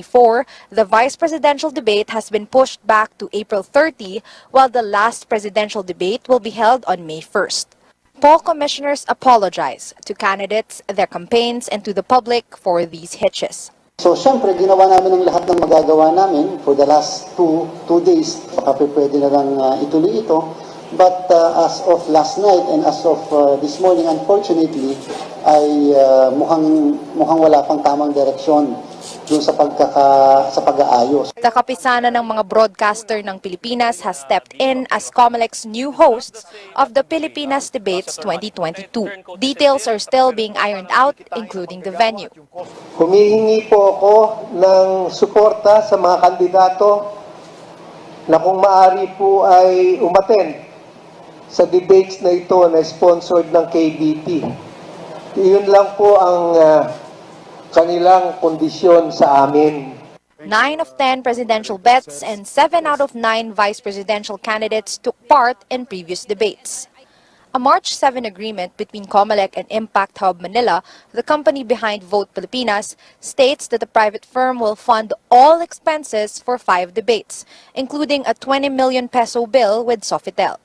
The vice presidential debate has been pushed back to April 30, while the last presidential debate will be held on May 1st. Poll commissioners apologize to candidates, their campaigns, and to the public for these hitches. So, syempre, ginawa namin ang lahat ng magagawa namin for the last two days. Baka pwede na lang ituloy ito. But as of last night and as of this morning, unfortunately, ay mukhang wala pang tamang direksyon doon sa pag-aayos. The kapisanan ng mga broadcaster ng Pilipinas has stepped in as COMELEC's new hosts of the Pilipinas Debates 2022. Details are still being ironed out, including the venue. Humihingi po ako ng suporta sa mga kandidato na kung maaari po ay umattend sa debates na ito na sponsored ng KBP. Iyon lang po ang kanilang kondisyon sa amin. 9 of 10 presidential bets and 7 out of 9 vice presidential candidates took part in previous debates. A March 7 agreement between COMELEC and Impact Hub Manila, the company behind Vote Pilipinas, states that the private firm will fund all expenses for 5 debates, including a 20 million peso bill with Sofitel.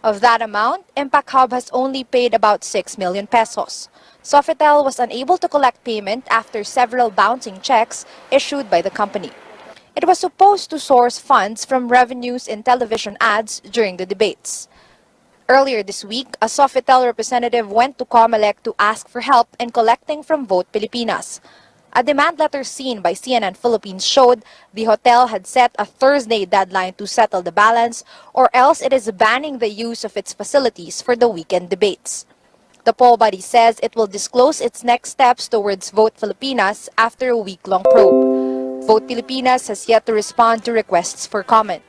Of that amount, Impact Hub has only paid about 6 million pesos. Sofitel was unable to collect payment after several bouncing checks issued by the company. It was supposed to source funds from revenues in television ads during the debates. Earlier this week, a Sofitel representative went to COMELEC to ask for help in collecting from Vote Pilipinas. A demand letter seen by CNN Philippines showed the hotel had set a Thursday deadline to settle the balance, or else it is banning the use of its facilities for the weekend debates. The poll body says it will disclose its next steps towards Vote Filipinas after a week-long probe. Vote Pilipinas has yet to respond to requests for comment.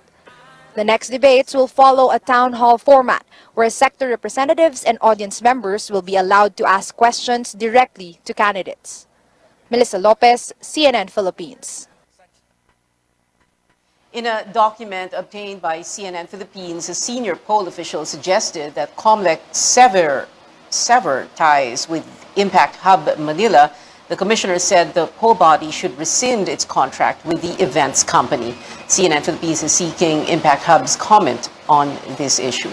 The next debates will follow a town hall format where sector representatives and audience members will be allowed to ask questions directly to candidates. Melissa Lopez, CNN Philippines. In a document obtained by CNN Philippines, a senior poll official suggested that COMELEC sever ties with Impact Hub Manila. The commissioner said the poll body should rescind its contract with the events company. CNN Philippines is seeking Impact Hub's comment on this issue.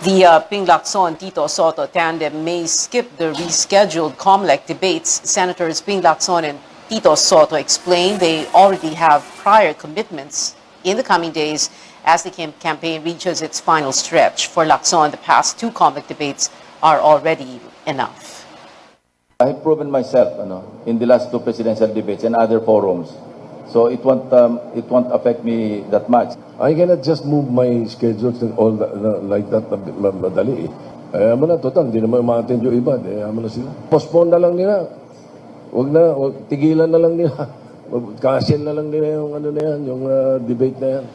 The Ping Lacson-Tito Soto tandem may skip the rescheduled COMELEC debates. Senators Ping Lacson and Tito Soto explained they already have prior commitments in the coming days as the campaign reaches its final stretch. For Lacson, the past 2 COMELEC debates are already enough. I have proven myself in the last 2 presidential debates and other forums. So it won't affect me that much. I cannot just move my schedules and all that, like that madali. Ayaw mo na, total, hindi naman ma-attend yung iba. Ayaw mo na sila. Postpone na lang nila. Tigilan na lang nila. Cancel na lang nila yung yung debate na yan.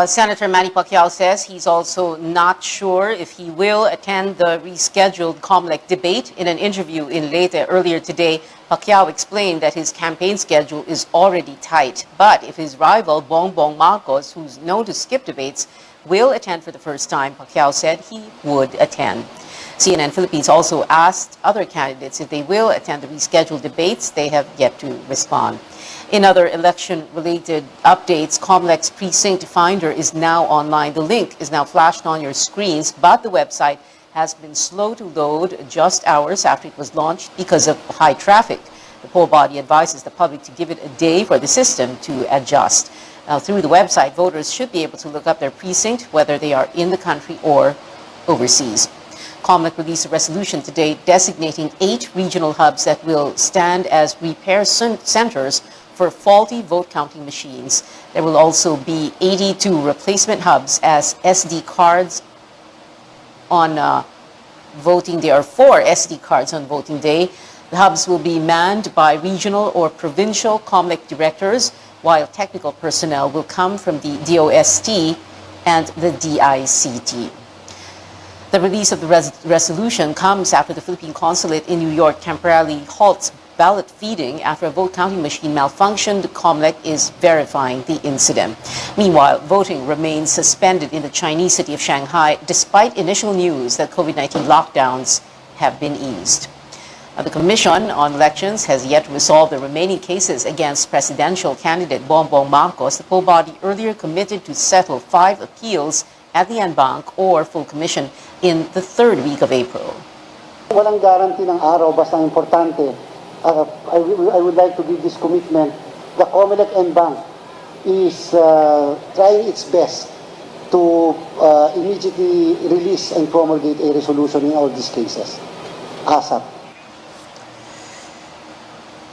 Senator Manny Pacquiao says he's also not sure if he will attend the rescheduled COMELEC debate. In an interview in Leyte earlier today, Pacquiao explained that his campaign schedule is already tight. But if his rival, Bongbong Marcos, who's known to skip debates, will attend for the first time, Pacquiao said he would attend. CNN Philippines also asked other candidates if they will attend the rescheduled debates. They have yet to respond. In other election-related updates, COMELEC's precinct finder is now online. The link is now flashed on your screens, but the website has been slow to load just hours after it was launched because of high traffic. The poll body advises the public to give it a day for the system to adjust. Now, through the website, voters should be able to look up their precinct, whether they are in the country or overseas. COMELEC released a resolution today designating 8 regional hubs that will stand as repair centers for faulty vote counting machines. There will also be 82 replacement hubs as SD cards on voting day, or 4 SD cards on voting day. The hubs will be manned by regional or provincial COMELEC directors, while technical personnel will come from the DOST and the DICT. The release of the resolution comes after the Philippine Consulate in New York temporarily halts ballot feeding after a vote counting machine malfunctioned. COMELEC is verifying the incident. Meanwhile, voting remains suspended in the Chinese city of Shanghai despite initial news that COVID-19 lockdowns have been eased. The Commission on Elections has yet to resolve the remaining cases against presidential candidate Bongbong Marcos. The full body earlier committed to settle 5 appeals at the en banc or full commission in the 3rd week of April. Walang guarantee ng araw, basta importante. I would like to give this commitment. The COMELEC en banc is trying its best to immediately release and promulgate a resolution in all these cases. ASAP.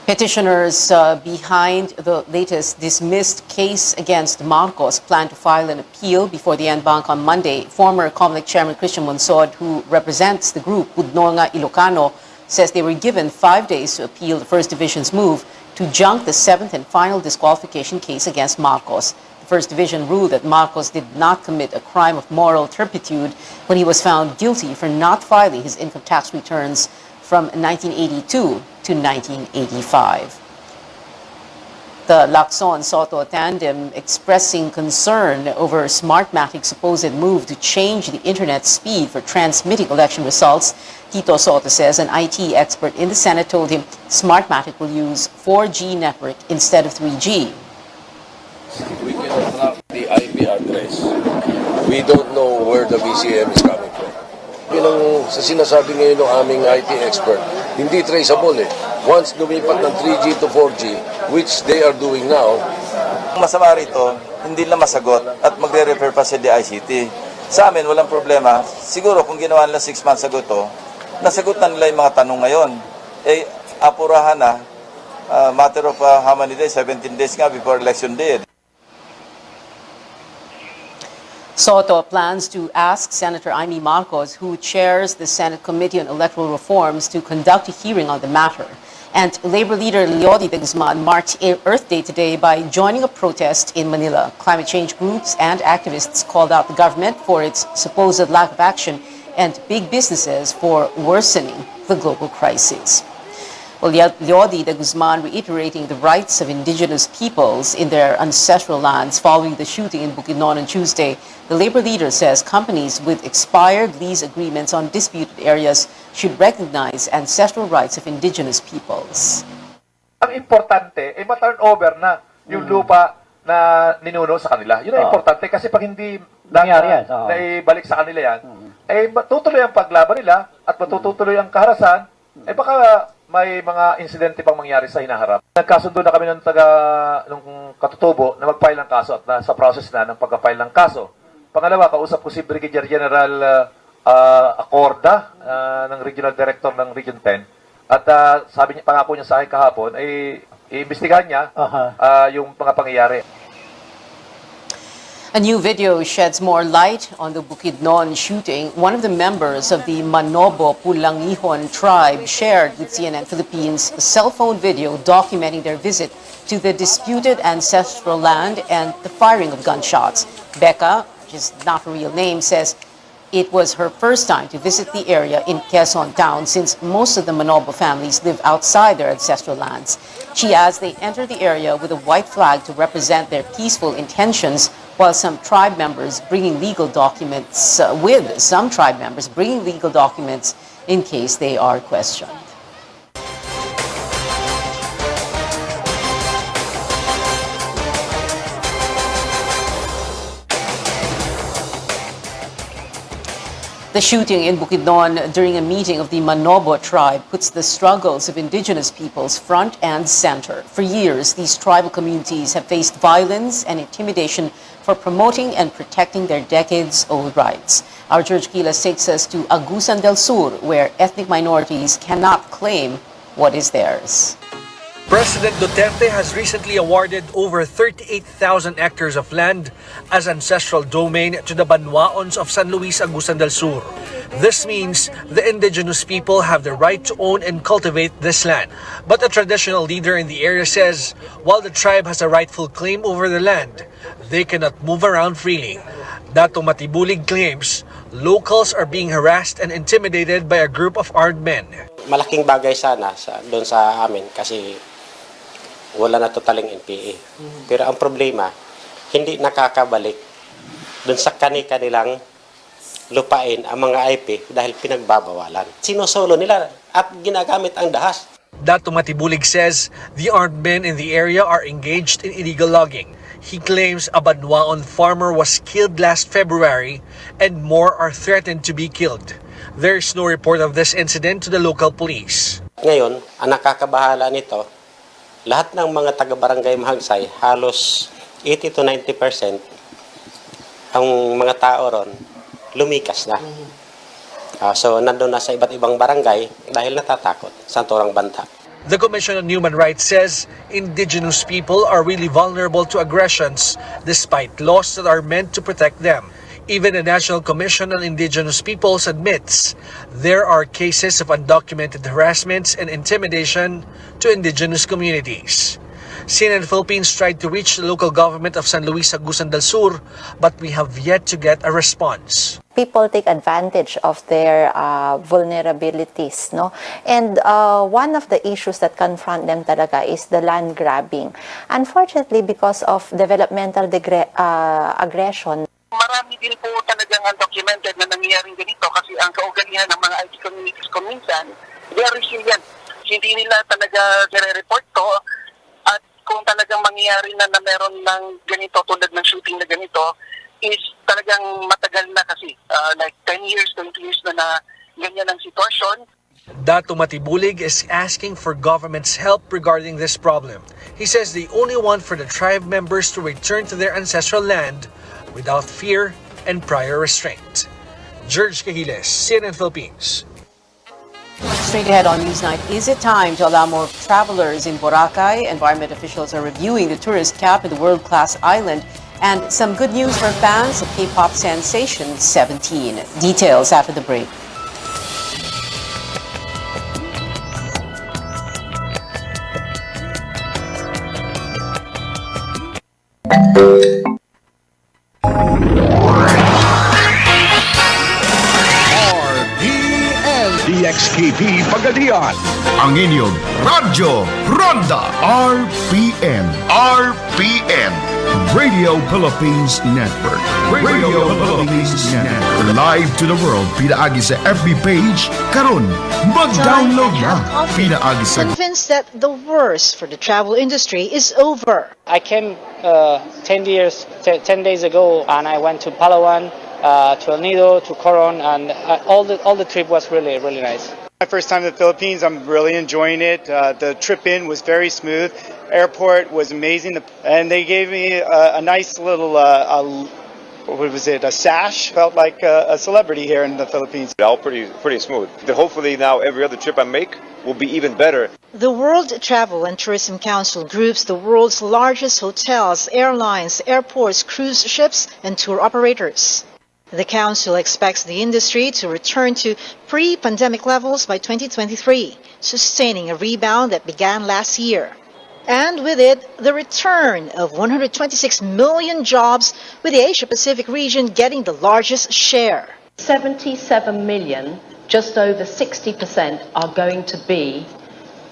Petitioners behind the latest dismissed case against Marcos plan to file an appeal before the en banc on Monday. Former COMELEC Chairman Christian Monsod, who represents the group, Budnonga Ilocano, says they were given 5 days to appeal the First Division's move to junk the 7th and final disqualification case against Marcos. The First Division ruled that Marcos did not commit a crime of moral turpitude when he was found guilty for not filing his income tax returns from 1982 to 1985. The Lacson-Soto tandem expressing concern over Smartmatic's supposed move to change the internet speed for transmitting election results. Tito Soto says an IT expert in the Senate told him Smartmatic will use 4G network instead of 3G. We cannot track the IP address. We don't know where the VCM is coming from. Yun ang sa sinasabi ngayon ng aming IT expert, hindi traceable eh. Once lumipat ng 3G to 4G, which they are doing now. Ang masama rito, hindi na masagot at magre-refer pa sa DICT. Sa amin, walang problema. Siguro kung ginawa nila 6 months ago to, nasagot na nila yung mga tanong ngayon. Eh, apurahan na, matter of how many days, 17 days nga before election day. Soto plans to ask Senator Amy Marcos, who chairs the Senate Committee on Electoral Reforms, to conduct a hearing on the matter. And Labor leader Leody de Guzman marked Earth Day today by joining a protest in Manila. Climate change groups and activists called out the government for its supposed lack of action and big businesses for worsening the global crisis. Well, Leody de Guzman reiterating the rights of indigenous peoples in their ancestral lands following the shooting in Bukidnon on Tuesday. The Labor leader says companies with expired lease agreements on disputed areas should recognize ancestral rights of indigenous peoples. Ang importante, ma-turn over na yung lupa na ninuno sa kanila. Yun ang importante kasi pag hindi naibalik sa kanila yan, matutuloy ang paglaban nila at matutuloy ang kaharasan, baka may mga insidente pang mangyari sa hinaharap. Nagkasundo na kami nung katutubo na mag-file ng kaso at nasa process na ng pag-file ng kaso. Pangalawa, kausap ko si Brigadier General Acorda ng Regional Director ng Region 10. At sabi niya, pangako niya sa akin kahapon, ay iimbestigahan niya yung mga pangyayari. A new video sheds more light on the Bukidnon shooting. One of the members of the Manobo Pulangihon tribe shared with CNN Philippines a cell phone video documenting their visit to the disputed ancestral land and the firing of gunshots. Becca, which is not her real name, says it was her first time to visit the area in Quezon Town since most of the Manobo families live outside their ancestral lands. She adds they entered the area with a white flag to represent their peaceful intentions, while some tribe members bringing legal documents, in case they are questioned. The shooting in Bukidnon during a meeting of the Manobo tribe puts the struggles of indigenous peoples front and center. For years, these tribal communities have faced violence and intimidation for promoting and protecting their decades-old rights. Our George Gilas takes us to Agusan del Sur, where ethnic minorities cannot claim what is theirs. President Duterte has recently awarded over 38,000 hectares of land as ancestral domain to the Banwaons of San Luis, Agusan del Sur. This means the indigenous people have the right to own and cultivate this land. But a traditional leader in the area says while the tribe has a rightful claim over the land, they cannot move around freely. Dato Matibulig claims locals are being harassed and intimidated by a group of armed men. Malaking bagay sana doon sa amin kasi wala na totaling NPA. Pero ang problema, hindi nakakabalik doon sa kanilang lupain ang mga IP dahil pinagbabawalan. Sinusolo nila, at ginagamit ang dahas. Dato Matibulig says the armed men in the area are engaged in illegal logging. He claims a Banwaon farmer was killed last February and more are threatened to be killed. There is no report of this incident to the local police. Ngayon, ang nakakabahala nito, lahat ng mga taga-barangay Mahagsay, halos 80 to 90% ang mga tao ron lumikas na. So, nandun na sa iba't ibang barangay dahil natatakot sa turang banta. The Commission on Human Rights says indigenous people are really vulnerable to aggressions despite laws that are meant to protect them. Even the National Commission on Indigenous Peoples admits there are cases of undocumented harassments and intimidation to indigenous communities. CNN Philippines tried to reach the local government of San Luis Agusan del Sur, but we have yet to get a response. People take advantage of their vulnerabilities, no? And one of the issues that confront them talaga is the land grabbing. Unfortunately, because of developmental aggression, marami din po talagang undocumented na nangyayaring ganito kasi ang kaugalian ng mga IT communities ko minsan, they are resilient. Hindi nila talaga nire-report to. At kung talagang mangyayari na meron ng ganito, tulad ng shooting na ganito, is talagang matagal na kasi. Like 10 years, 20 years na ganyan ang sitwasyon. Dato Matibulig is asking for government's help regarding this problem. He says they only want for the tribe members to return to their ancestral land without fear and prior restraint. George Cahiles, CNN Philippines. Straight ahead on Newsnight, is it time to allow more travelers in Boracay? Environment officials are reviewing the tourist cap in the world-class island. And some good news for fans of K-pop sensation 17. Details after the break. RPN DXKP Pagadian. Ang inyong Radyo Ronda. RPN. RPN. Radio Philippines Network. Radio Philippines Network. Live to the world. Pinaagi sa FB page. Karon, mag-download na. Pinaagi sa... Convinced that the worst for the travel industry is over. I came 10 days ago, and I went to Palawan, to El Nido, to Coron, and all the trip was really, really nice. My first time in the Philippines, I'm really enjoying it. The trip in was very smooth. Airport was amazing, and they gave me a nice little, what was it, a sash. Felt like a celebrity here in the Philippines. All pretty smooth. Hopefully now every other trip I make will be even better. The World Travel and Tourism Council groups the world's largest hotels, airlines, airports, cruise ships, and tour operators. The council expects the industry to return to pre-pandemic levels by 2023, sustaining a rebound that began last year. And with it, the return of 126 million jobs, with the Asia-Pacific region getting the largest share. 77 million, just over 60%, are going to be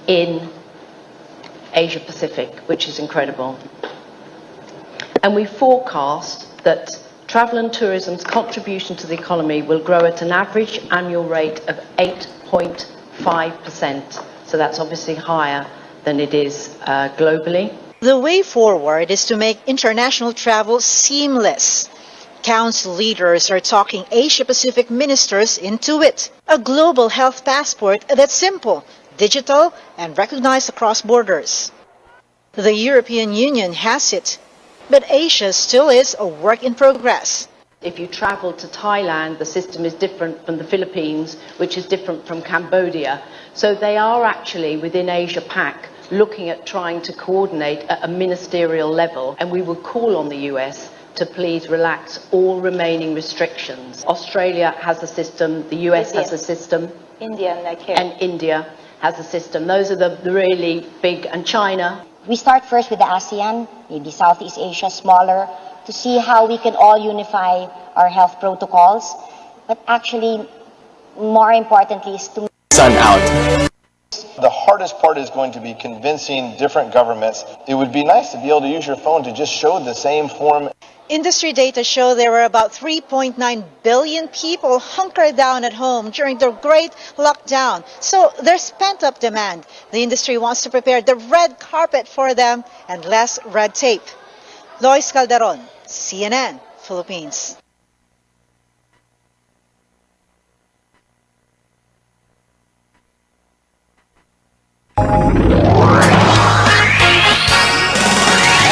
in Asia-Pacific, which is incredible. And we forecast that travel and tourism's contribution to the economy will grow at an average annual rate of 8.5%. So that's obviously higher than it is globally. The way forward is to make international travel seamless. Council leaders are talking Asia-Pacific ministers into it. A global health passport that's simple, digital, and recognized across borders. The European Union has it, but Asia still is a work in progress. If you travel to Thailand, the system is different from the Philippines, which is different from Cambodia. So they are actually, within Asia-Pac, looking at trying to coordinate at a ministerial level, and we will call on the US to please relax all remaining restrictions. Australia has a system, the US has a system, India has a system. Those are the really big, and China. We start first with the ASEAN, maybe Southeast Asia, smaller, to see how we can all unify our health protocols. But actually, more importantly, is to... Sun out. The hardest part is going to be convincing different governments. It would be nice to be able to use your phone to just show the same form. Industry data show there were about 3.9 billion people hunkered down at home during the great lockdown. So there's pent-up demand. The industry wants to prepare the red carpet for them and less red tape. Lois Calderon, CNN, Philippines.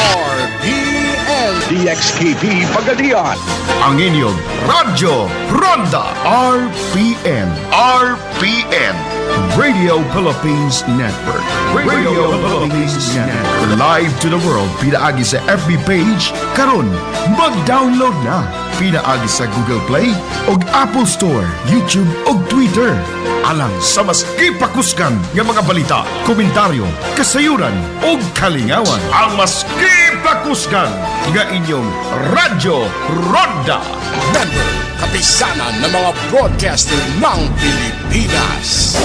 RPN DXKP Pagadian. Ang inyong Radyo Ronda. RPN. RPN. Radio Philippines Network. Radio Philippines Network. Live to the world. Pinaagi sa FB page. Karon, mag-download na. Pinaagi sa Google Play o Apple Store, YouTube o Twitter. Alang sa mas kipakuskan ng mga balita, komentaryo, kasayuran o kalingawan. Ang mas kipakuskan ng inyong Radyo Ronda. Member, kapisanan ng mga broadcaster ng Pilipinas.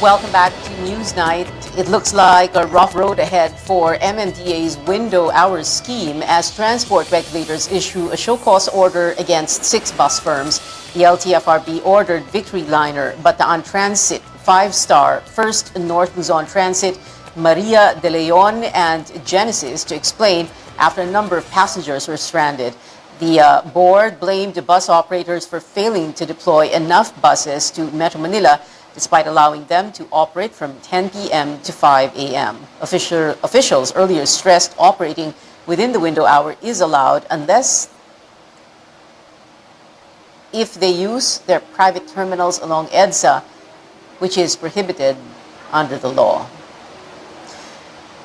Welcome back to Newsnight. It looks like a rough road ahead for MMDA's window hours scheme as transport regulators issue a show-cause order against 6 bus firms. The LTFRB ordered Victory Liner, Bataan Transit, 5-Star, First North Luzon Transit, Maria de Leon, and Genesis to explain after a number of passengers were stranded. The board blamed the bus operators for failing to deploy enough buses to Metro Manila despite allowing them to operate from 10 p.m. to 5 a.m. Officials earlier stressed operating within the window hour is allowed unless if they use their private terminals along EDSA, which is prohibited under the law.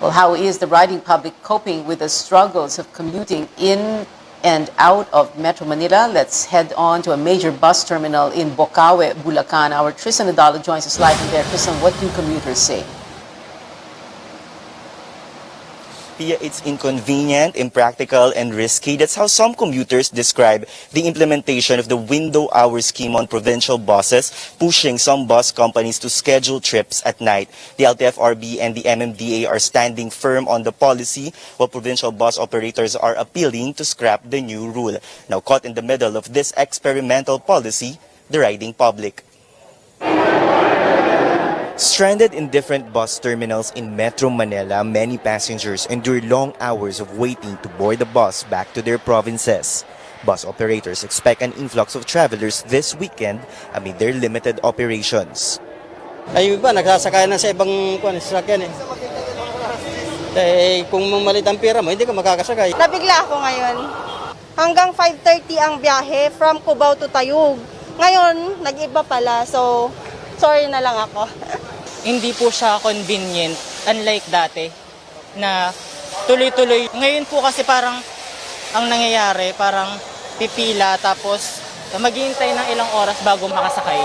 Well, how is the riding public coping with the struggles of commuting in and out of Metro Manila? Let's head on to a major bus terminal in Bocaue, Bulacan. Our Tristan Nadalo joins us live from there. Tristan, what do commuters say? Pia, it's inconvenient, impractical, and risky. That's how some commuters describe the implementation of the window hour scheme on provincial buses, pushing some bus companies to schedule trips at night. The LTFRB and the MMDA are standing firm on the policy, while provincial bus operators are appealing to scrap the new rule. Now caught in the middle of this experimental policy, the riding public. Stranded in different bus terminals in Metro Manila, many passengers endure long hours of waiting to board the bus back to their provinces. Bus operators expect an influx of travelers this weekend amid their limited operations. Ay iba, nagsasakay na sa ibang sasakyan eh. Kung malit ang pera mo, hindi ka makakasakay. Nabigla ako ngayon. Hanggang 5:30 ang biyahe from Cubao to Tayug. Ngayon, nag-iba pala. So, sorry na lang ako. Hindi po siya convenient, unlike dati, na tuloy-tuloy. Ngayon po kasi parang ang nangyayari, parang pipila tapos maghihintay ng ilang oras bago makasakay.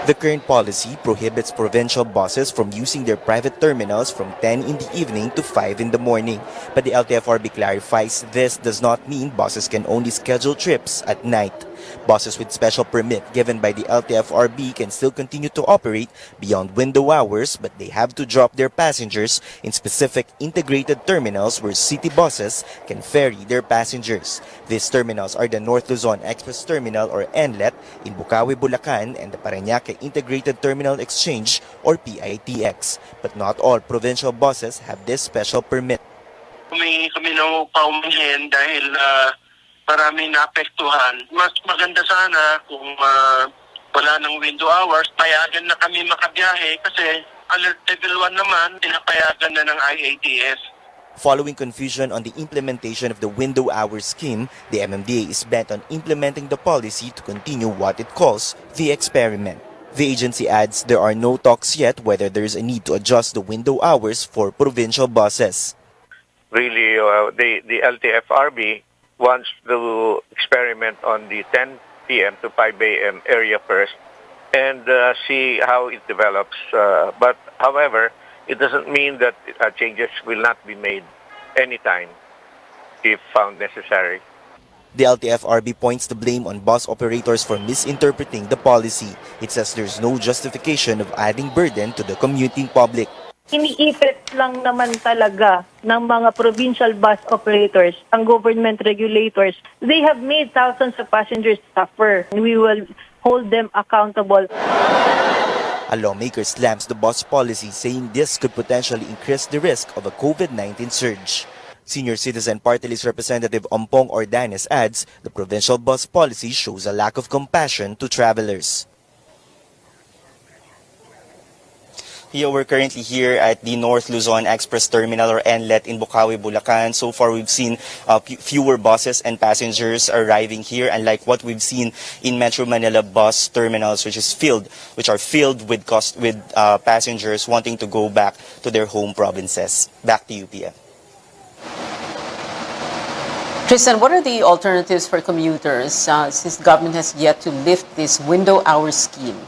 The current policy prohibits provincial buses from using their private terminals from 10 in the evening to 5 in the morning. But the LTFRB clarifies this does not mean buses can only schedule trips at night. Buses with special permit given by the LTFRB can still continue to operate beyond window hours, but they have to drop their passengers in specific integrated terminals where city buses can ferry their passengers. These terminals are the North Luzon Express Terminal or NLET in Bocaue, Bulacan, and the Parañaque Integrated Terminal Exchange or PITX. But not all provincial buses have this special permit. Kami na paumanhin dahil maraming naapektuhan. Mas maganda sana kung wala ng window hours, payagan na kami makabiyahe kasi alert level 1 naman, pinapayagan na ng IATF. Following confusion on the implementation of the window hour scheme, the MMDA is bent on implementing the policy to continue what it calls the experiment. The agency adds there are no talks yet whether there is a need to adjust the window hours for provincial buses. Really, the LTFRB wants to experiment on the 10 p.m. to 5 a.m. area first and see how it develops. But however, it doesn't mean that changes will not be made anytime if found necessary. The LTFRB points the blame on bus operators for misinterpreting the policy. It says there's no justification of adding burden to the commuting public. Iniipit lang naman talaga ng mga provincial bus operators, ang government regulators. They have made thousands of passengers suffer. We will hold them accountable. A lawmaker slams the bus policy, saying this could potentially increase the risk of a COVID-19 surge. Senior Citizen Party List Representative Ompong Ordanes adds the provincial bus policy shows a lack of compassion to travelers. We're currently here at the North Luzon Express Terminal or NLET in Bukawi, Bulacan. So far, we've seen fewer buses and passengers arriving here, unlike what we've seen in Metro Manila bus terminals, which are filled with passengers wanting to go back to their home provinces. Back to you, Pia. Tristan, what are the alternatives for commuters since the government has yet to lift this window hour scheme?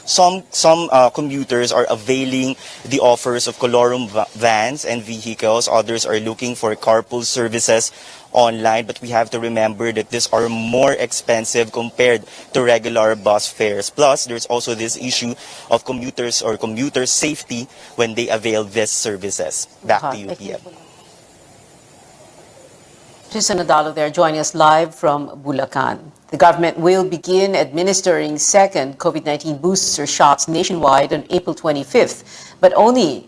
Some commuters are availing the offers of colorum vans and vehicles. Others are looking for carpool services online. But we have to remember that these are more expensive compared to regular bus fares. Plus, there's also this issue of commuters or commuter safety when they avail these services. Back to you, Pia. Tristan Nadalo there joining us live from Bulacan. The government will begin administering second COVID-19 booster shots nationwide on April 25th, but only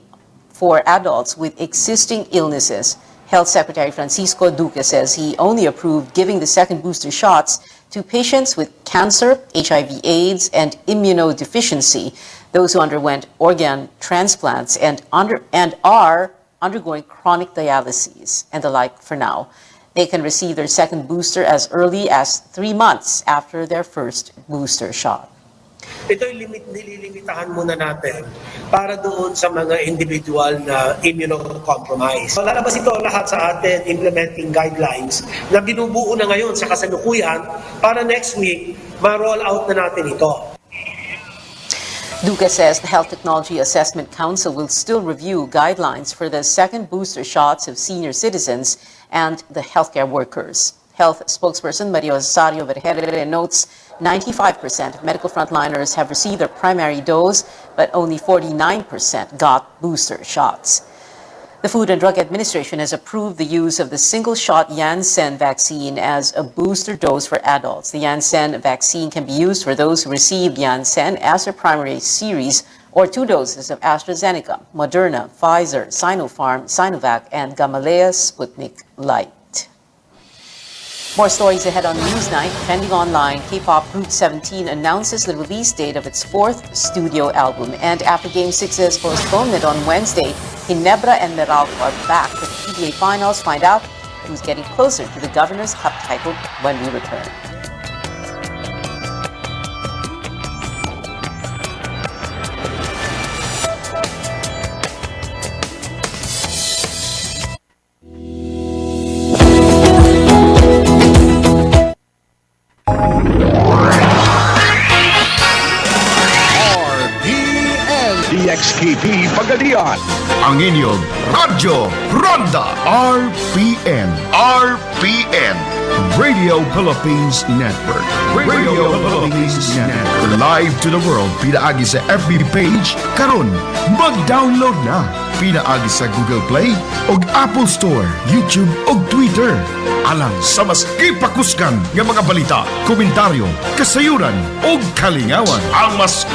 for adults with existing illnesses. Health Secretary Francisco Duque says he only approved giving the second booster shots to patients with cancer, HIV/AIDS, and immunodeficiency, those who underwent organ transplants and are undergoing chronic dialysis and the like for now. They can receive their second booster as early as 3 months after their first booster shot. Ito'y nililimitahan muna natin para doon sa mga individual na immunocompromised. So, lalabas ito lahat sa atin implementing guidelines na binubuo na ngayon sa kasalukuyan para next week ma-roll out na natin ito. Duque says the Health Technology Assessment Council will still review guidelines for the second booster shots of senior citizens and the healthcare workers. Health spokesperson Maria Rosario Vergere notes 95% of medical frontliners have received their primary dose, but only 49% got booster shots. The Food and Drug Administration has approved the use of the single-shot Janssen vaccine as a booster dose for adults. The Janssen vaccine can be used for those who received Janssen as their primary series or 2 doses of AstraZeneca, Moderna, Pfizer, Sinopharm, Sinovac, and Gamaleya Sputnik Light. More stories ahead on Newsnight. Trending online, K-pop group 17 announces the release date of its 4th studio album. And after Game 6's postponement on Wednesday, Ginebra and Meralco are back for the PBA Finals. Find out who's getting closer to the Governor's Cup title when we return. DXKP Pagadian, ang inyong Radyo Ronda RPN. RPN, Radio Philippines Network. Radio Philippines Network. Live to the world, pinaagi sa FB page, karon mag-download na. Pinaagi sa Google Play, og Apple Store, YouTube, og Twitter. Alang sa mas kipakuskan ng mga balita, komentaryo, kasayuran, og kalingawan. Ang mas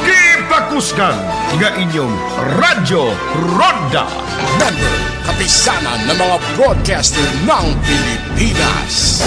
Kalakusgan nga inyong Radyo Ronda. Member, kapisanan ng mga broadcaster ng Pilipinas.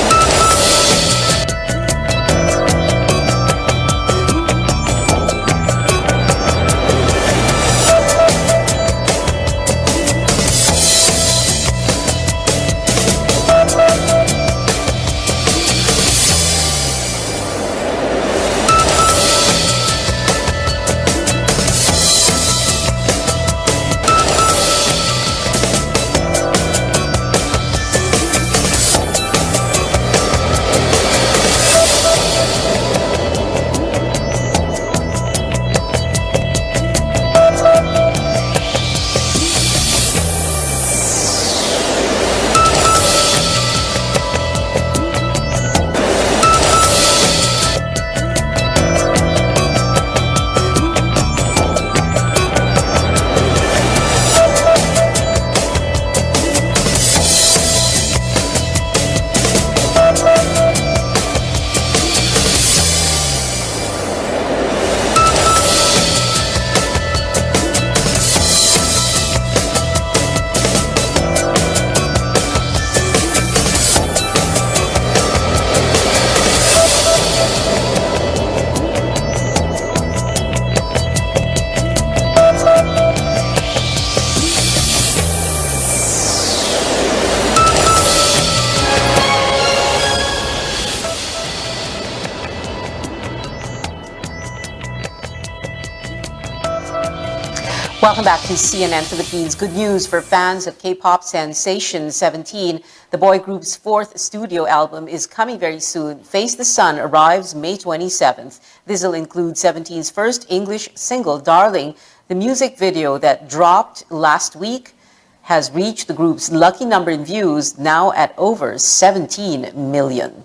Welcome back to CNN Philippines. Good news for fans of K-pop sensation 17. The boy group's fourth studio album is coming very soon. Face the Sun arrives May 27th. This will include 17's first English single, Darling. The music video that dropped last week has reached the group's lucky number in views, now at over 17 million.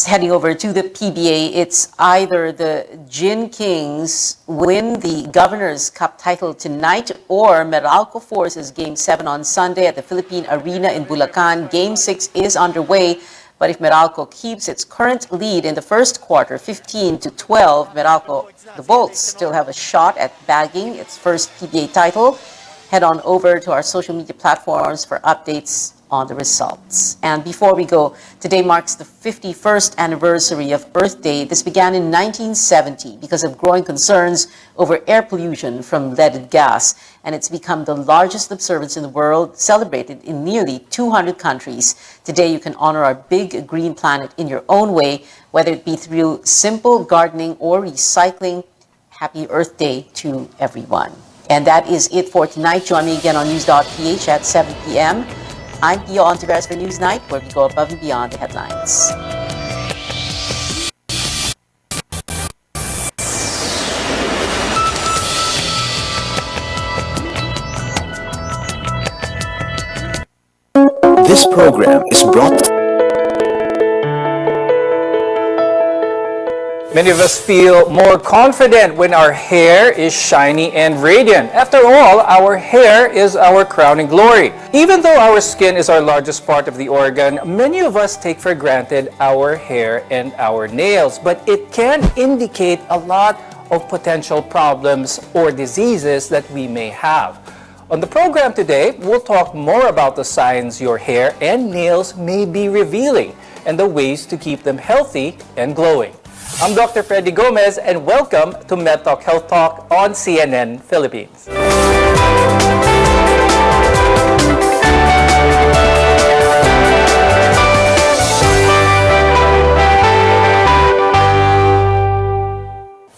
Heading over to the PBA, it's either the Gin Kings win the Governor's Cup title tonight or Meralco forces Game 7 on Sunday at the Philippine Arena in Bulacan. Game 6 is underway, but if Meralco keeps its current lead in the first quarter, 15-12, Meralco, the Bolts, still have a shot at bagging its first PBA title. Head on over to our social media platforms for updates on the results. And before we go, today marks the 51st anniversary of Earth Day. This began in 1970 because of growing concerns over air pollution from leaded gas, and it's become the largest observance in the world, celebrated in nearly 200 countries. Today you can honor our big green planet in your own way, whether it be through simple gardening or recycling. Happy Earth Day to everyone. And that is it for tonight. Join me again on news.ph at 7 p.m. I'm Pio Ontiveros for Newsnight, where we go above and beyond the headlines. This program is brought. Many of us feel more confident when our hair is shiny and radiant. After all, our hair is our crowning glory. Even though our skin is our largest part of the organ, many of us take for granted our hair and our nails. But it can indicate a lot of potential problems or diseases that we may have. On the program today, we'll talk more about the signs your hair and nails may be revealing and the ways to keep them healthy and glowing. I'm Dr. Freddy Gomez, and welcome to MedTalk Health Talk on CNN Philippines.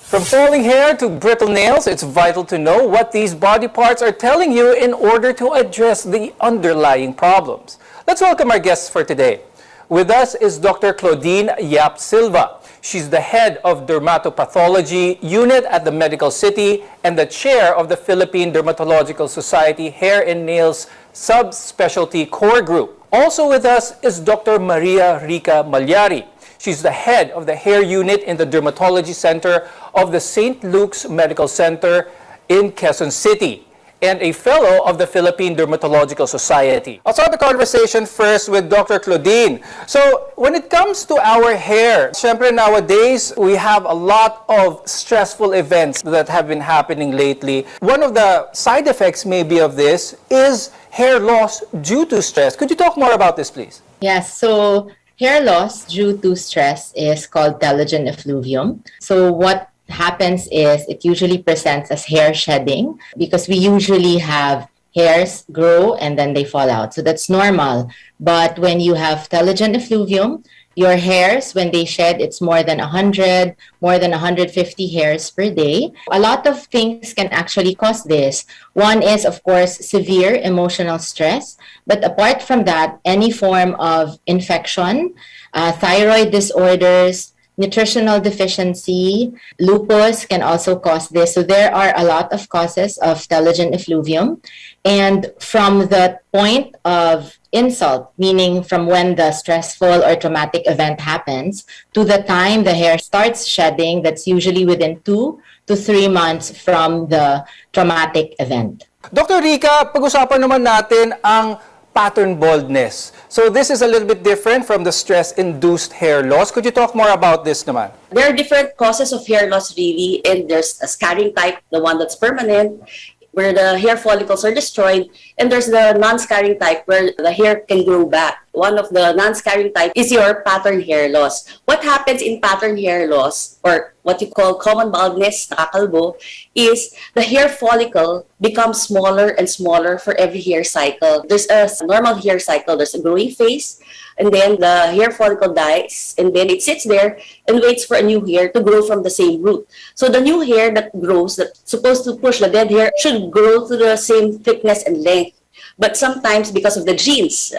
From falling hair to brittle nails, it's vital to know what these body parts are telling you in order to address the underlying problems. Let's welcome our guests for today. With us is Dr. Claudine Yap Silva. She's the head of Dermatopathology Unit at the Medical City and the chair of the Philippine Dermatological Society Hair and Nails Subspecialty Core Group. Also with us is Dr. Maria Rica Malyari. She's the head of the hair unit in the Dermatology Center of the St. Luke's Medical Center in Quezon City. and a fellow of the Philippine Dermatological Society. I'll start the conversation first with Dr. Claudine. So, when it comes to our hair, syempre nowadays, we have a lot of stressful events that have been happening lately. One of the side effects maybe of this is hair loss due to stress. Could you talk more about this, please? Yes, so hair loss due to stress is called telogen effluvium. So what happens is it usually presents as hair shedding because we usually have hairs grow and then they fall out. So that's normal. But when you have telogen effluvium, your hairs, when they shed, it's more than 100, more than 150 hairs per day. A lot of things can actually cause this. One is, of course, severe emotional stress. But apart from that, any form of infection, thyroid disorders, nutritional deficiency, lupus can also cause this. So there are a lot of causes of telogen effluvium. And from the point of insult, meaning from when the stressful or traumatic event happens, to the time the hair starts shedding, that's usually within 2 to 3 months from the traumatic event. Dr. Rica, pag-usapan naman natin ang pattern baldness. So this is a little bit different from the stress-induced hair loss. Could you talk more about this naman? There are different causes of hair loss really, and there's a scarring type, the one that's permanent, where the hair follicles are destroyed, and there's the non-scarring type where the hair can grow back. One of the non-scarring type is your pattern hair loss. What happens in pattern hair loss, or what you call common baldness, nakakalbo, is the hair follicle becomes smaller and smaller for every hair cycle. There's a normal hair cycle. There's a growing phase, and then the hair follicle dies, and then it sits there and waits for a new hair to grow from the same root. So the new hair that grows, that's supposed to push the dead hair, should grow to the same thickness and length. But sometimes because of the genes,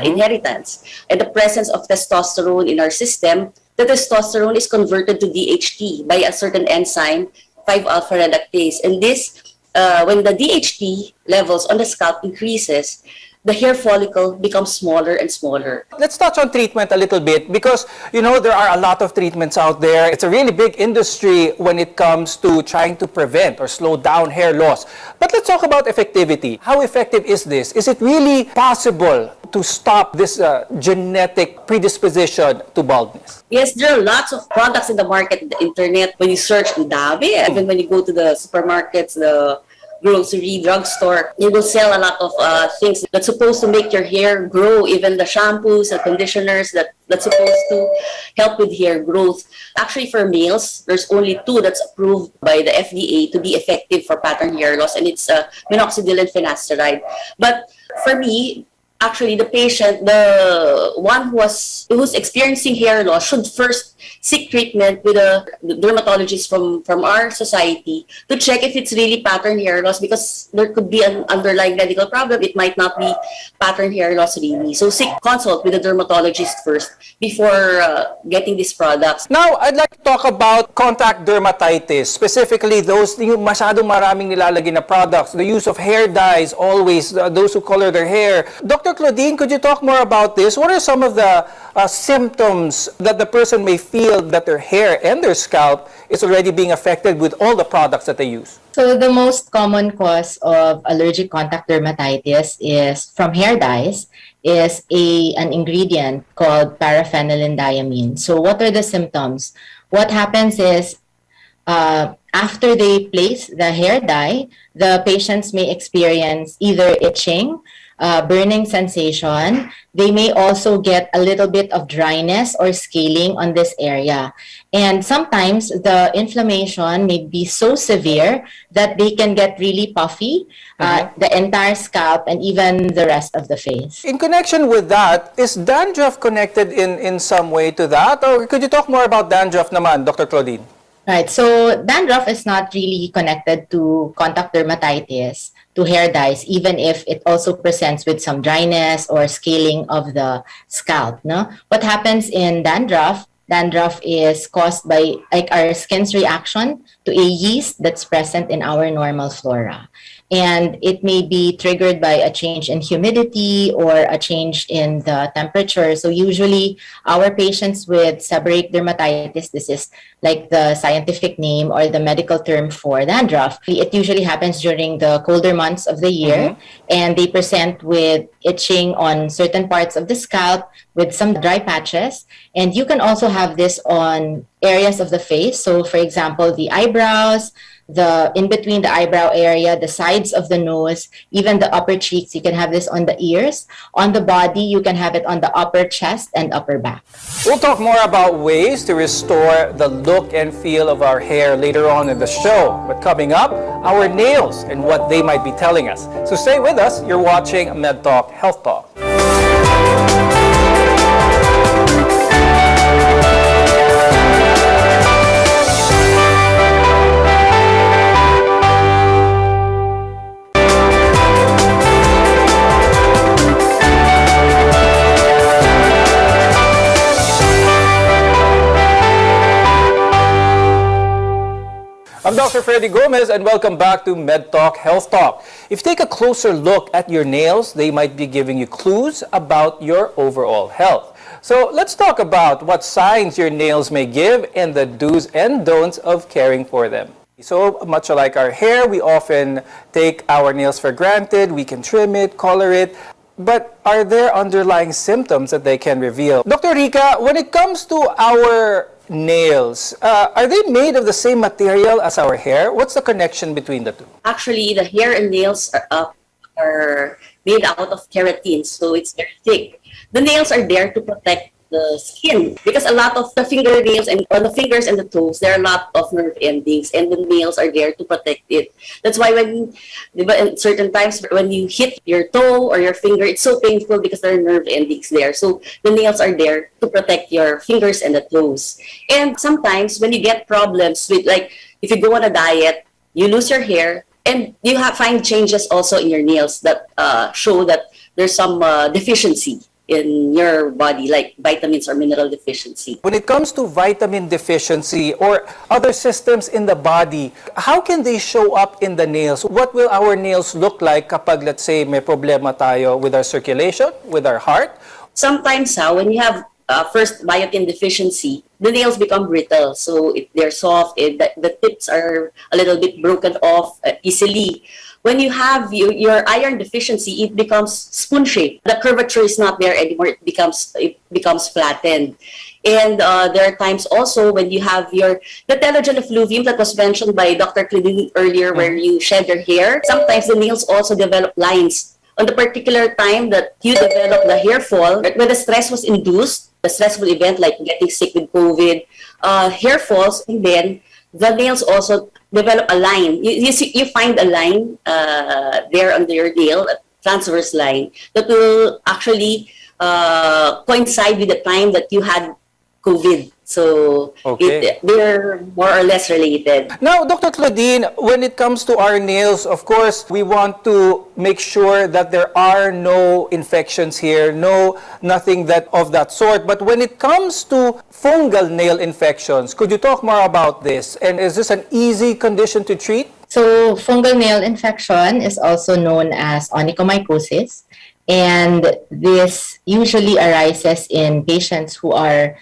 inheritance, and the presence of testosterone in our system, the testosterone is converted to DHT by a certain enzyme, 5-alpha reductase. And this, when the DHT levels on the scalp increases, the hair follicle becomes smaller and smaller. Let's touch on treatment a little bit because, you know, there are a lot of treatments out there. It's a really big industry when it comes to trying to prevent or slow down hair loss. But let's talk about effectivity. How effective is this? Is it really possible to stop this genetic predisposition to baldness? Yes, there are lots of products in the market, the internet. When you search, ang dami. Even when you go to the supermarkets, the grocery, drugstore, you will sell a lot of things that's supposed to make your hair grow, even the shampoos, the conditioners that's supposed to help with hair growth. Actually, for males, there's only 2 that's approved by the FDA to be effective for pattern hair loss, and it's minoxidil and finasteride. But for me, actually, the patient, the one who's experiencing hair loss, should first seek treatment with a dermatologist from our society to check if it's really pattern hair loss, because there could be an underlying medical problem. It might not be pattern hair loss really. So seek consult with a dermatologist first before getting these products. Now, I'd like to talk about contact dermatitis, specifically those yung masyadong maraming nilalagay na products, the use of hair dyes, always those who color their hair. Dr. Claudine, could you talk more about this? What are some of the symptoms that the person may feel that their hair and their scalp is already being affected with all the products that they use? So the most common cause of allergic contact dermatitis is from hair dyes is an ingredient called paraphenylenediamine. So what are the symptoms? What happens is after they place the hair dye, the patients may experience either itching, burning sensation. They may also get a little bit of dryness or scaling on this area. And sometimes the inflammation may be so severe that they can get really puffy, the entire scalp and even the rest of the face. In connection with that, is dandruff connected in some way to that? Or could you talk more about dandruff naman, Dr. Claudine? Right, so dandruff is not really connected to contact dermatitis, to hair dyes, even if it also presents with some dryness or scaling of the scalp. No? What happens in dandruff is caused by our skin's reaction to a yeast that's present in our normal flora. And it may be triggered by a change in humidity or a change in the temperature. So usually our patients with seborrheic dermatitis, this is like the scientific name or the medical term for dandruff. It usually happens during the colder months of the year, and they present with itching on certain parts of the scalp with some dry patches. And you can also have this on areas of the face. So for example, the eyebrows, the in between the eyebrow area, the sides of the nose, even the upper cheeks. You can have this on the ears. On the body, you can have it on the upper chest and upper back. We'll talk more about ways to restore the look and feel of our hair later on in the show. But coming up, our nails and what they might be telling us. So stay with us. You're watching Med Talk Health Talk. I'm Dr. Freddy Gomez and welcome back to Med Talk Health Talk. If you take a closer look at your nails, they might be giving you clues about your overall health. So let's talk about what signs your nails may give and the do's and don'ts of caring for them. So much like our hair, we often take our nails for granted. We can trim it, color it. But are there underlying symptoms that they can reveal? Dr. Rica, when it comes to our nails, are they made of the same material as our hair? What's the connection between the two? Actually, the hair and nails are made out of keratin, so it's very thick. The nails are there to protect the skin because a lot of the fingernails and on the fingers and the toes, there are a lot of nerve endings, and the nails are there to protect it. That's why when in certain times when you hit your toe or your finger, it's so painful because there are nerve endings there. So the nails are there to protect your fingers and the toes. And sometimes when you get problems with, like, if you go on a diet, you lose your hair, and you find changes also in your nails that show that there's some deficiency in your body, like vitamins or mineral deficiency. When it comes to vitamin deficiency or other systems in the body, how can they show up in the nails? What will our nails look like kapag, let's say, may problema tayo with our circulation, with our heart? Sometimes when you have first biotin deficiency, the nails become brittle. So they're soft, the tips are a little bit broken off easily. When you have your iron deficiency, it becomes spoon-shaped. The curvature is not there anymore. It becomes flattened. And there are times also when you have the telogen effluvium that was mentioned by Dr. Claudine earlier, where you shed your hair. Sometimes the nails also develop lines. On the particular time that you develop the hair fall, when the stress was induced, the stressful event like getting sick with COVID, hair falls, and then the nails also develop a line. You find a line there under your nail, a transverse line, that will actually coincide with the time that you had COVID. So they're more or less related. Now, Dr. Claudine, when it comes to our nails, of course, we want to make sure that there are no infections here, nothing of that sort. But when it comes to fungal nail infections, could you talk more about this? And is this an easy condition to treat? So fungal nail infection is also known as onychomycosis. And this usually arises in patients who are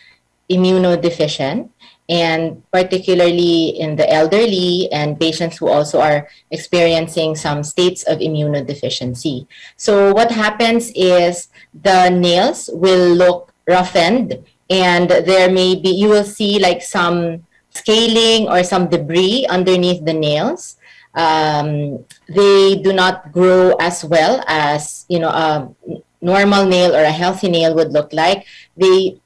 immunodeficient, and particularly in the elderly and patients who also are experiencing some states of immunodeficiency. So what happens is the nails will look roughened, and you will see like some scaling or some debris underneath the nails. They do not grow as well as a normal nail or a healthy nail would look like. They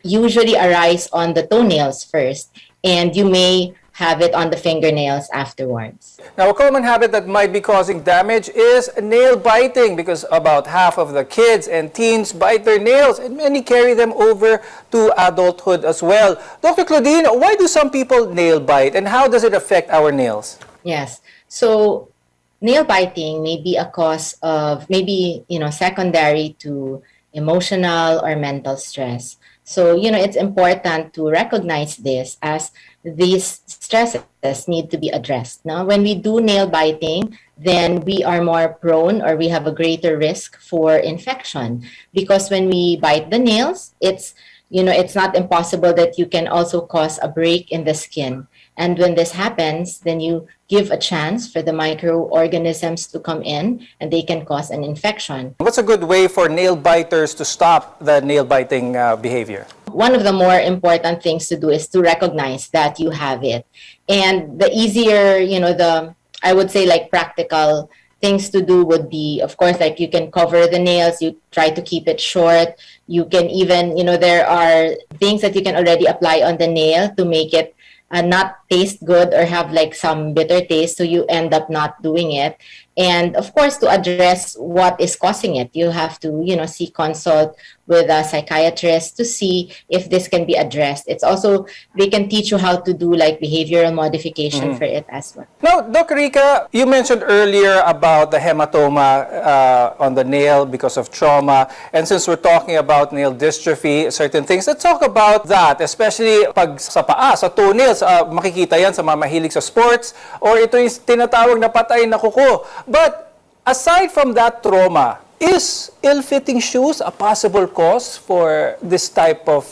usually arise on the toenails first, and you may have it on the fingernails afterwards. Now, a common habit that might be causing damage is nail biting, because about half of the kids and teens bite their nails, and many carry them over to adulthood as well. Dr. Claudine, why do some people nail bite, and how does it affect our nails? Yes. So nail biting may be a cause of secondary to emotional or mental stress. So, it's important to recognize this as these stresses need to be addressed. Now, when we do nail biting, then we are more prone or we have a greater risk for infection, because when we bite the nails, it's not impossible that you can also cause a break in the skin. And when this happens, then you give a chance for the microorganisms to come in and they can cause an infection. What's a good way for nail biters to stop the nail biting behavior? One of the more important things to do is to recognize that you have it. And the easier, I would say like practical things to do would be, of course, like you can cover the nails, you try to keep it short. You can even, there are things that you can already apply on the nail to make it not taste good or have like some bitter taste, so you end up not doing it. And of course, to address what is causing it, you have to, seek consult with a psychiatrist to see if this can be addressed. It's also, they can teach you how to do like behavioral modification for it as well. Now, Doc Rica, you mentioned earlier about the hematoma on the nail because of trauma. And since we're talking about nail dystrophy, certain things, let's talk about that, especially pag sa paa, sa toenails, makikita yan sa mga mahilig sa sports, or ito yung tinatawag na patay na kuko. But aside from that trauma, is ill-fitting shoes a possible cause for this type of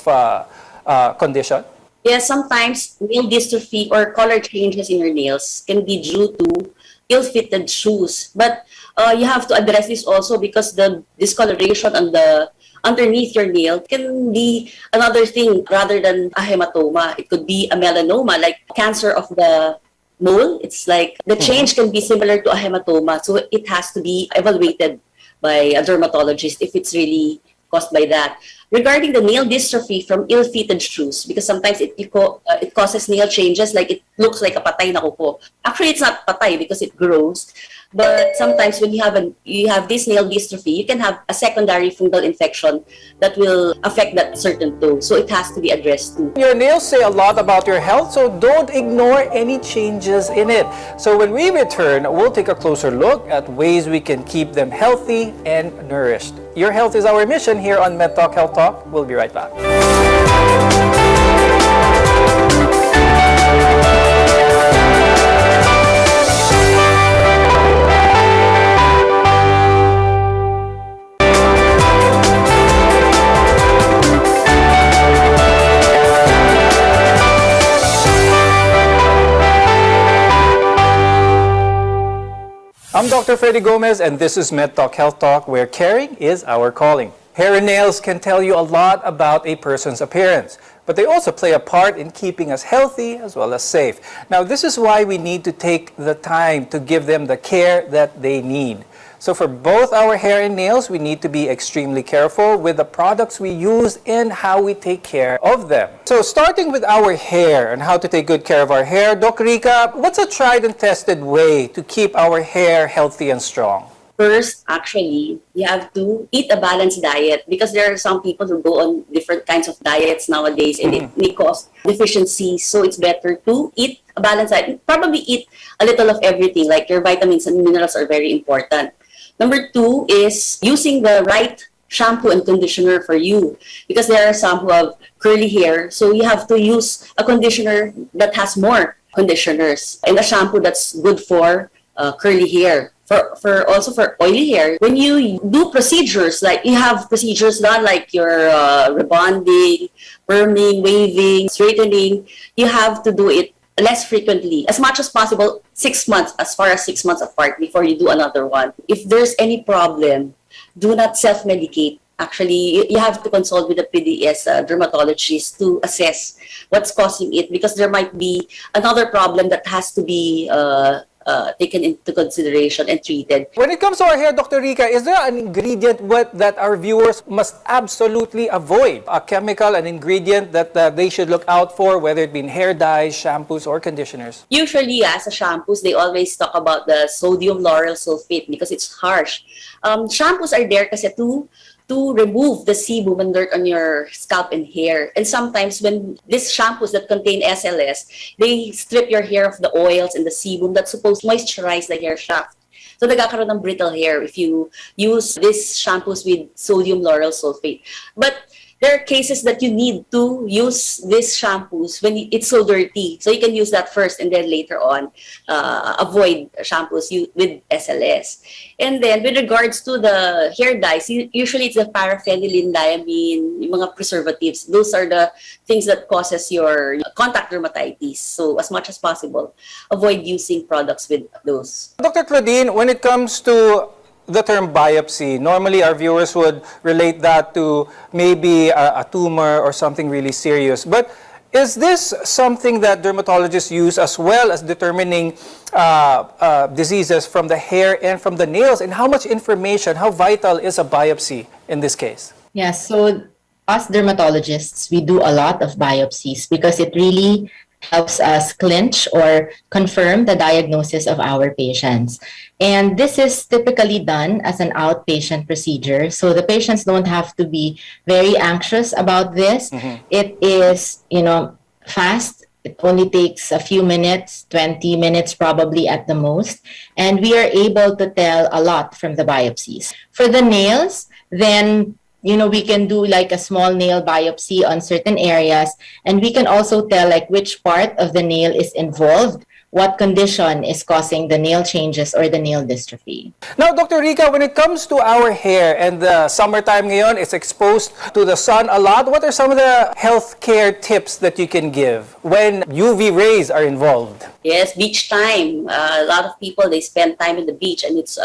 condition? Yes, sometimes nail dystrophy or color changes in your nails can be due to ill-fitted shoes. But you have to address this also, because the discoloration on the underneath your nail can be another thing rather than a hematoma. It could be a melanoma, like cancer of the mole. It's like the change can be similar to a hematoma, so it has to be evaluated by a dermatologist if it's really caused by that. Regarding the nail dystrophy from ill-fitted shoes, because sometimes it causes nail changes, like it looks like a patay na kuko. Actually, it's not patay because it grows. But sometimes when you have this nail dystrophy, you can have a secondary fungal infection that will affect that certain toe. So it has to be addressed too. Your nails say a lot about your health, so don't ignore any changes in it. So when we return, we'll take a closer look at ways we can keep them healthy and nourished. Your health is our mission here on MedTalk Health Talk. We'll be right back. I'm Dr. Freddy Gomez, and this is MedTalk Health Talk, where caring is our calling. Hair and nails can tell you a lot about a person's appearance, but they also play a part in keeping us healthy as well as safe. Now, this is why we need to take the time to give them the care that they need. So for both our hair and nails, we need to be extremely careful with the products we use and how we take care of them. So starting with our hair and how to take good care of our hair, Doc Rica, what's a tried and tested way to keep our hair healthy and strong? First, actually, you have to eat a balanced diet, because there are some people who go on different kinds of diets nowadays, and it may cause deficiencies. So it's better to eat a balanced diet. Probably eat a little of everything, like your vitamins and minerals are very important. Number two is using the right shampoo and conditioner for you, because there are some who have curly hair, so you have to use a conditioner that has more conditioners and a shampoo that's good for curly hair. For also for oily hair, when you do procedures, like you have procedures done like your rebonding, perming, waving, straightening, you have to do it less frequently, as much as possible, 6 months, as far as 6 months apart before you do another one. If there's any problem, do not self-medicate. Actually, you have to consult with a PDS dermatologist to assess what's causing it, because there might be another problem that has to be taken into consideration and treated. When it comes to our hair, Dr. Rica, is there an ingredient that our viewers must absolutely avoid? A chemical, an ingredient that they should look out for, whether it be in hair dyes, shampoos, or conditioners? Usually, as a shampoos, they always talk about the sodium lauryl sulfate because it's harsh. Shampoos are there kasi to remove the sebum and dirt on your scalp and hair. And sometimes when these shampoos that contain SLS, they strip your hair of the oils and the sebum that's supposed to moisturize the hair shaft. So nagkakaroon ng brittle hair if you use these shampoos with sodium lauryl sulfate. But there are cases that you need to use these shampoos when it's so dirty. So you can use that first and then later on avoid shampoos with SLS. And then with regards to the hair dyes, usually it's the paraphenylenediamine, yung mga preservatives. Those are the things that causes your contact dermatitis. So as much as possible, avoid using products with those. Dr. Claudine, when it comes to the term biopsy, normally our viewers would relate that to maybe a tumor or something really serious. But is this something that dermatologists use as well as determining diseases from the hair and from the nails? And how much information, how vital is a biopsy in this case? Yes, so us dermatologists, we do a lot of biopsies because it really helps us clinch or confirm the diagnosis of our patients. And this is typically done as an outpatient procedure. So the patients don't have to be very anxious about this. It is, fast. It only takes a few minutes, 20 minutes probably at the most. And we are able to tell a lot from the biopsies. For the nails, then we can do like a small nail biopsy on certain areas, and we can also tell like which part of the nail is involved, what condition is causing the nail changes or the nail dystrophy. Now, Dr. Rica, when it comes to our hair and the summertime ngayon, it's exposed to the sun a lot. What are some of the healthcare tips that you can give when UV rays are involved? Yes, beach time. A lot of people, they spend time in the beach and it's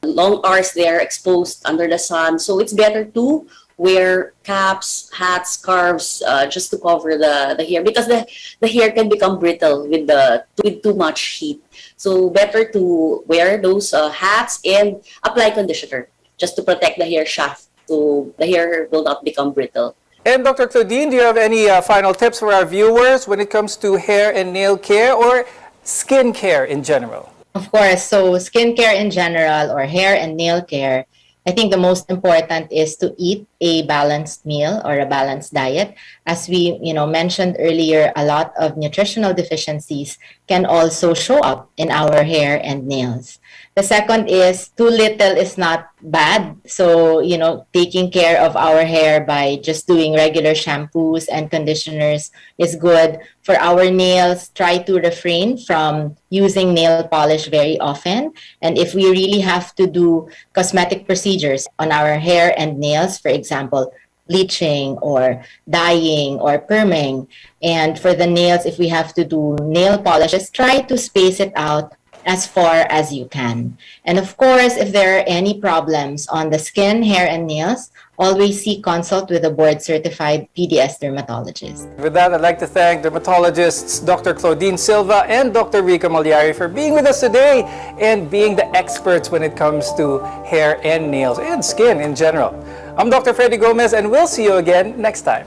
long hours there exposed under the sun. So it's better to wear caps, hats, scarves, just to cover the hair, because the hair can become brittle with too much heat. So better to wear those hats and apply conditioner just to protect the hair shaft, so the hair will not become brittle. And Dr. Claudine, do you have any final tips for our viewers when it comes to hair and nail care or skin care in general? Of course, so skincare in general or hair and nail care, I think the most important is to eat a balanced meal or a balanced diet. As we mentioned earlier, a lot of nutritional deficiencies can also show up in our hair and nails. The second is too little is not bad. So, taking care of our hair by just doing regular shampoos and conditioners is good. For our nails, try to refrain from using nail polish very often. And if we really have to do cosmetic procedures on our hair and nails, for example, bleaching or dyeing or perming, and for the nails, if we have to do nail polishes, try to space it out as far as you can. And of course, if there are any problems on the skin, hair, and nails, always seek consult with a board-certified PDS dermatologist. With that, I'd like to thank dermatologists Dr. Claudine Silva and Dr. Rica Malyari for being with us today and being the experts when it comes to hair and nails and skin in general. I'm Dr. Freddy Gomez, and we'll see you again next time.